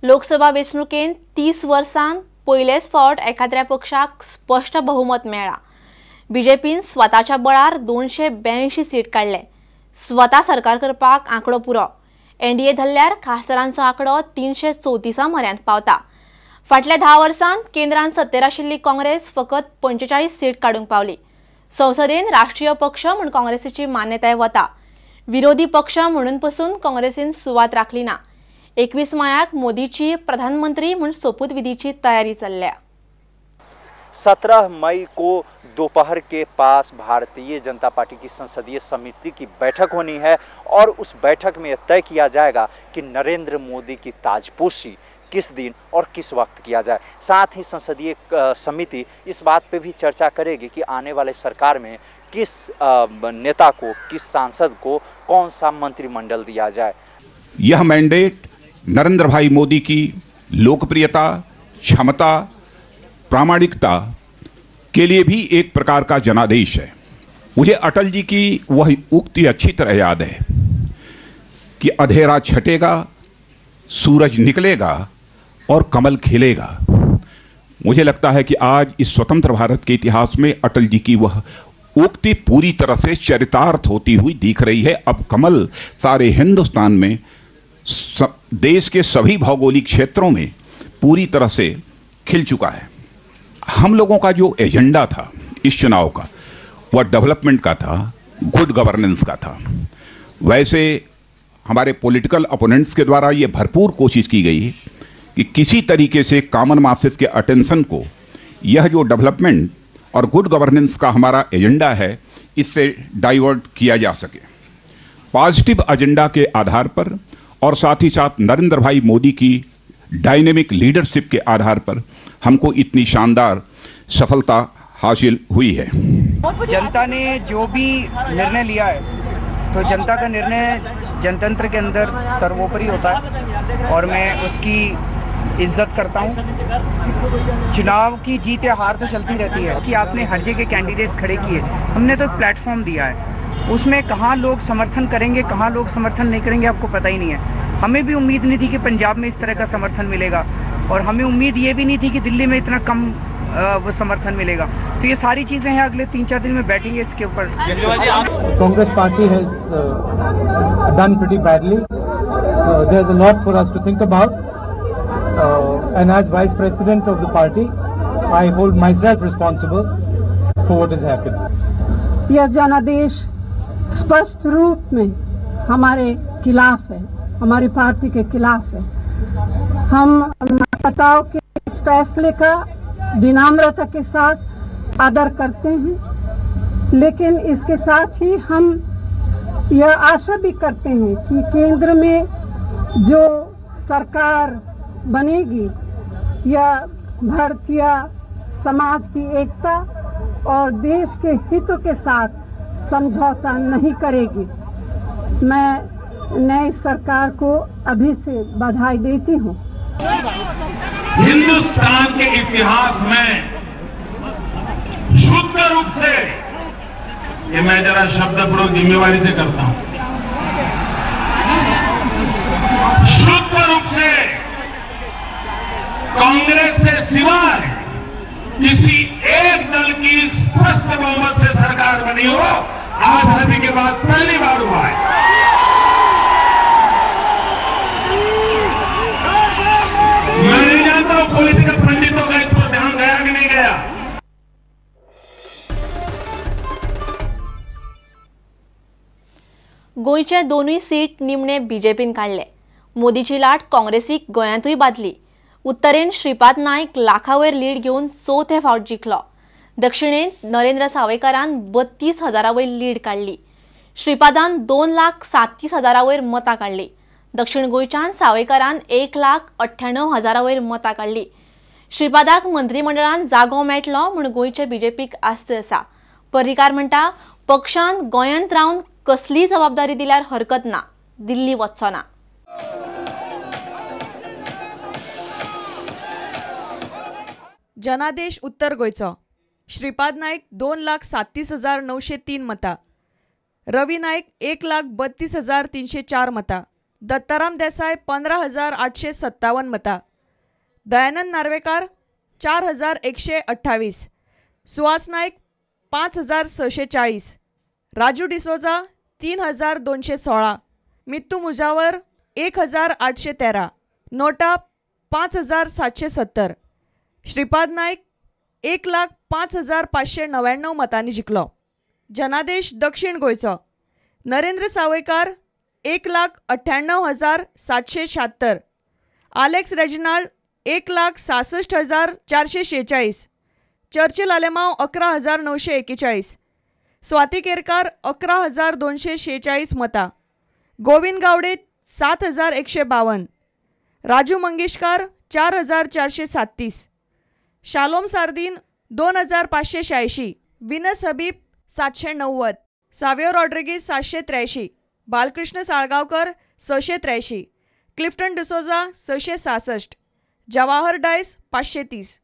लोकसभा वेंचणुकेंत 30 वर्सां पयलेच फावट एखाद्या पक्षाक स्पष्ट बहुमत मेळ्ळा। बीजेपीन स्वताच्या बळार 282 सीट काडले। स्वता सरकार करपाक आंकडो पुरो। एनडीए धरल्यार खासदारांचो आंकडो 334 म्हऱ्यांत पावता। फाटल्या 10 वर्सांत केंद्रांत सत्तेर आशिल्ली काँग्रेस फकत 45 सीट काडूंक पावली। संसदेन राष्ट्रीय पक्ष म्हूण काँग्रेसीची मान्यताय वता। विरोधी पक्ष म्हणून पसून काँग्रेसीन सुवात राखली ना। 21 मायाक मोदीची प्रधानमंत्री म्हूण सोपूतविधीची तयारी चल्ल्या। 17 मई को दोपहर के पास भारतीय जनता पार्टी की संसदीय समिति की बैठक होनी है और उस बैठक में तय किया जाएगा कि नरेंद्र मोदी की ताजपोशी किस दिन और किस वक्त किया जाए। साथ ही संसदीय समिति इस बात पे भी चर्चा करेगी कि आने वाले सरकार में किस नेता को, किस सांसद को कौन सा मंत्रिमंडल दिया जाए। यह मैंडेट नरेंद्र भाई मोदी की लोकप्रियता, क्षमता, प्रामाणिकता के लिए भी एक प्रकार का जनादेश है। मुझे अटल जी की वह उक्ति अच्छी तरह याद है कि अंधेरा छटेगा, सूरज निकलेगा और कमल खिलेगा। मुझे लगता है कि आज इस स्वतंत्र भारत के इतिहास में अटल जी की वह उक्ति पूरी तरह से चरितार्थ होती हुई दिख रही है। अब कमल सारे हिंदुस्तान में, देश के सभी भौगोलिक क्षेत्रों में पूरी तरह से खिल चुका है। हम लोगों का जो एजेंडा था इस चुनाव का, वह डेवलपमेंट का था, गुड गवर्नेंस का था। वैसे हमारे पॉलिटिकल अपोनेंट्स के द्वारा यह भरपूर कोशिश की गई कि किसी तरीके से कॉमन मासेस के अटेंशन को यह जो डेवलपमेंट और गुड गवर्नेंस का हमारा एजेंडा है, इससे डाइवर्ट किया जा सके। पॉजिटिव एजेंडा के आधार पर और साथ ही साथ नरेंद्र भाई मोदी की डायनेमिक लीडरशिप के आधार पर हमको इतनी शानदार सफलता हासिल हुई है। जनता ने जो भी निर्णय लिया है, तो जनता का निर्णय जनतंत्र के अंदर सर्वोपरि होता है और मैं उसकी इज्जत करता हूँ। चुनाव की जीत या हार तो चलती रहती है कि आपने हर जगह कैंडिडेट्स खड़े किए, हमने तो एक प्लेटफॉर्म दिया है। उसमें कहाँ लोग समर्थन करेंगे, कहाँ लोग समर्थन नहीं करेंगे, आपको पता ही नहीं है। हमें भी उम्मीद नहीं थी कि पंजाब में इस तरह का समर्थन मिलेगा और हमें उम्मीद ये भी नहीं थी कि दिल्ली में इतना कम वो समर्थन मिलेगा। तो ये सारी चीज़ें हैं, अगले 3-4 दिन में बैठेंगे इसके ऊपर। Congress party has done pretty badly. There is a lot for us to think about and as vice president of the party I hold myself responsible for what is happening. यह जनादेश स्पष्ट रूप में हमारे खिलाफ है, हमारी पार्टी के खिलाफ है। हम मतदाताओं के इस फैसले का विनम्रता के साथ आदर करते हैं, लेकिन इसके साथ ही हम यह आशा भी करते हैं कि केंद्र में जो सरकार बनेगी यह भारतीय समाज की एकता और देश के हितों के साथ समझौता नहीं करेगी। मैं नई सरकार को अभी से बधाई देती हूँ। हिंदुस्तान के इतिहास में शुद्ध रूप से, ये मैं जरा शब्द प्रयोग जिम्मेवारी से करता हूं, शुद्ध रूप से कांग्रेस से सिवाय किसी एक दल की स्पष्ट बहुमत से सरकार बनी हो, आजादी के बाद पहली बार हुआ है। मैं नहीं जानता हूं पॉलिटिकल पंडितों का इस पर ध्यान गया कि नहीं गया। गोंयचे दोनूय सीट निमणे बीजेपीन काडले। मोदीची लाट काँग्रेसीक गोंयांतूय बादली। उत्तरेन श्रीपाद नायक लाखावयर लीड घेवन चवथे फावट जिखलो। दक्षिणेन नरेंद्र सावयकारान 32,000 वयर लीड काडली। श्रीपादान 2,37,000 वयर मतां काडली। दक्षिण गोंयच्यान सावयकारान 1,98,000 वयर मतां काडली। श्रीपादाक मंत्रिमंडळान जागो मेळटलो म्हूण गोंयचे बीजेपीक आस्त आसा। पर्रीकार म्हणटा, पक्षान गोंयांत रावन कसलीय जबाबदारी दिल्यार हरकत ना, दिल्ली वचचो ना। जनादेश उत्तर गोंयचो श्रीपाद नायक 2,37,903 मतां, रवी नायक 1,32,304 मतां, दत्ताराम देसाय 15,857 मतां, दयानंद नार्वेकार 4,128, सुहास नाईक 5,640, राजू डिसोजा 3,216, मित्तू मुजावर 1,813, नोटा 5,770, श्रीपाद नाईक 1,05,599 मतांनी जिखलो. जनादेश दक्षिण गोंयचो नरेंद्र सावयकार 1,98,776, आलेक्स रेजिनाल्ड 1,66,446, चर्चिल आलेमांव 11,941, स्वाती केरकार 11,246 मतां, गोविंद गावडे 7,152, राजू मंगेशकार 4,437, शालोम सार्दीन 2,586, विनस हबीब 790, सावियो रॉड्रिगीज 783, बालकृष्ण साळगावकर 683, क्लिफ्टन डिसोजा 666, जवाहर डायस 530,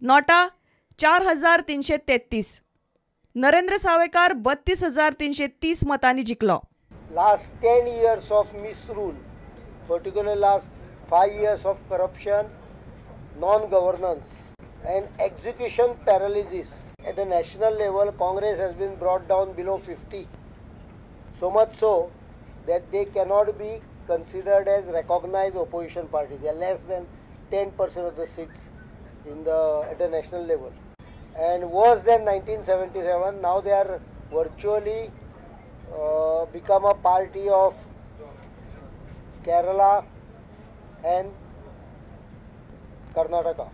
नोटा 4,333, नरेंद्र सावयकार 32,330 मतांनी जिखलो. Last 10 years of misrule, particularly last 5 years of corruption, non-governance and execution paralysis. At the national level, Congress has been brought down below 50. So much so that they cannot be considered as recognized opposition party. They are less than 10% of the seats at the national level. And worse than 1977, now they are virtually become a party of Kerala and Karnataka.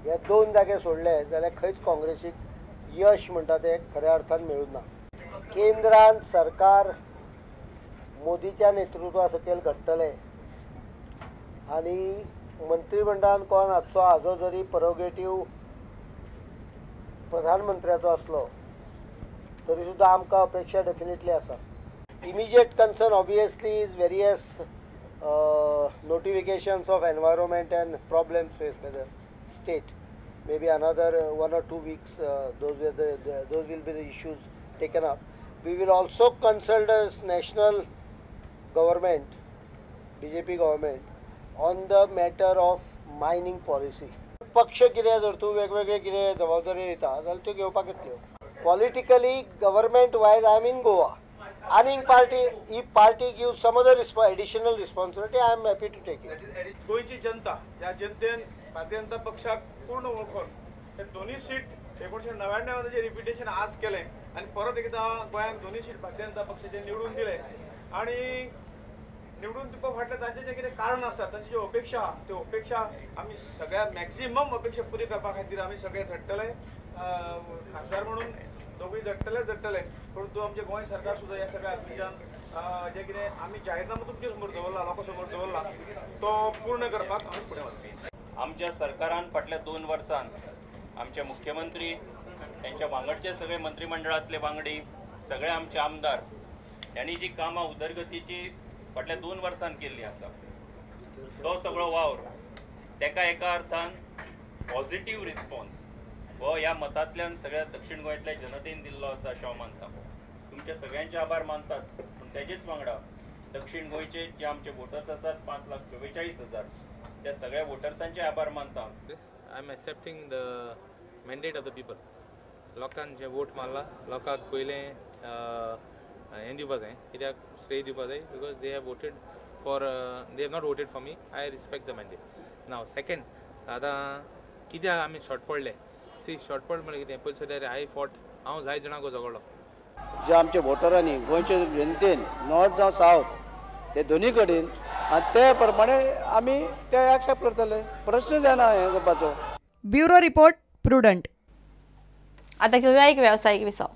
ह्या दोन जागे सोडले जाल्यार खंयच काँग्रेसीक यश म्हणटा तें खऱ्या अर्थान मेळूंक ना. केंद्रांत सरकार मोदीच्या नेतृत्वा सकयल घडटलें आनी मंत्रिमंडळान कोण हाजो जरी प्रोगेटीव प्रधानमंत्र्याचो आसलो तरी सुद्दां आमकां अपेक्षा डेफिनेटली आसा. Immediate concern obviously is various notifications of environment and problems faced by the state. Maybe another 1 or 2 weeks, those will be the issues taken up. We will also consult the national government, BJP government, on the matter of mining policy. पक्ष कितें जर तूं वेगवेगळे कितें जबाबदारी दिता जाल्यार त्यो घेवपाक येतल्यो. Politically, government wise, I am in Goa. Any party, if party gives some other additional responsibility, I am happy to take it. गोंयची जनता या जनतेन भारतीय जनता पक्षाक पूर्ण वळखून हे दोन्ही सीट 1999 जे रिपिटेशन आज केलें आणि परत एकदा गोंयांत दोन्ही सीट भारतीय जनता पक्षाचे निवडून दिले आणि निवडून दिवपा फाटलें तांचे जे कितें कारण आसा तांची ज्यो अपेक्षा आहा त्यो अपेक्षा आमी सगळ्या मॅक्सिमम अपेक्षा पुरी करपा खातीर आमी सगळे झडटले. खासदार म्हणून दोगूय झडटले परंतु आमचे गोंय सरकार सुद्दां ह्या सगळ्या हातूंतल्यान जे कितें आमी जाहीरनामो तुमचे समोर दवरला लोकां समोर दवरला तो पूर्ण करपाक आमी फुडें वचपी. आमच्या सरकारान फाटल्या 2 वर्सांत आमचे मुख्यमंत्री त्यांच्या वांगडचे सगळे मंत्रिमंडळातले वांगडी सगळे आमचे आमदार यांनी जी कामां उदरगतीची फाटल्या 2 वर्सांत केल्ली आसा तो सगळो वावर तेका एका अर्थान पॉझिटिव्ह रिस्पॉन्स हो ह्या मतांतल्यान सगळ्या दक्षिण गोंयांतल्या जनतेन दिल्लो आसा अशें हांव मानता. तुमचे सगळ्यांचे आभार मानताच पूण तेजेच वांगडा दक्षिण गोंयचे जे आमचे वोटर्स आसात 5,44,000 त्या सगळ्या वोटर्सांचे आभार मानता. I am accepting the mandate of the people. लोकांक जे वोट मारला लोकांक पयलें हें दिवपा जाय कित्याक श्रेय दिवपा जाय because they have voted for they have not voted for me. I respect the mandate. Now second आतां कित्याक आमी शॉर्ट पडले शॉर्टपट म्हणजे कितें पयलीं सद्या हाय फॉट हांव जाय जाणांक झगडलो. जे आमचे वोटरांनी गोंयचे जनतेन नॉर्थ जावं सावथ ते दोनी कडेन आनी ते प्रमाणे आमी ते एक्सेप्ट करतले. प्रश्न जायना हें करपाचो. Bureau report prudent. आता घेऊया एक व्यावसायिक विसव.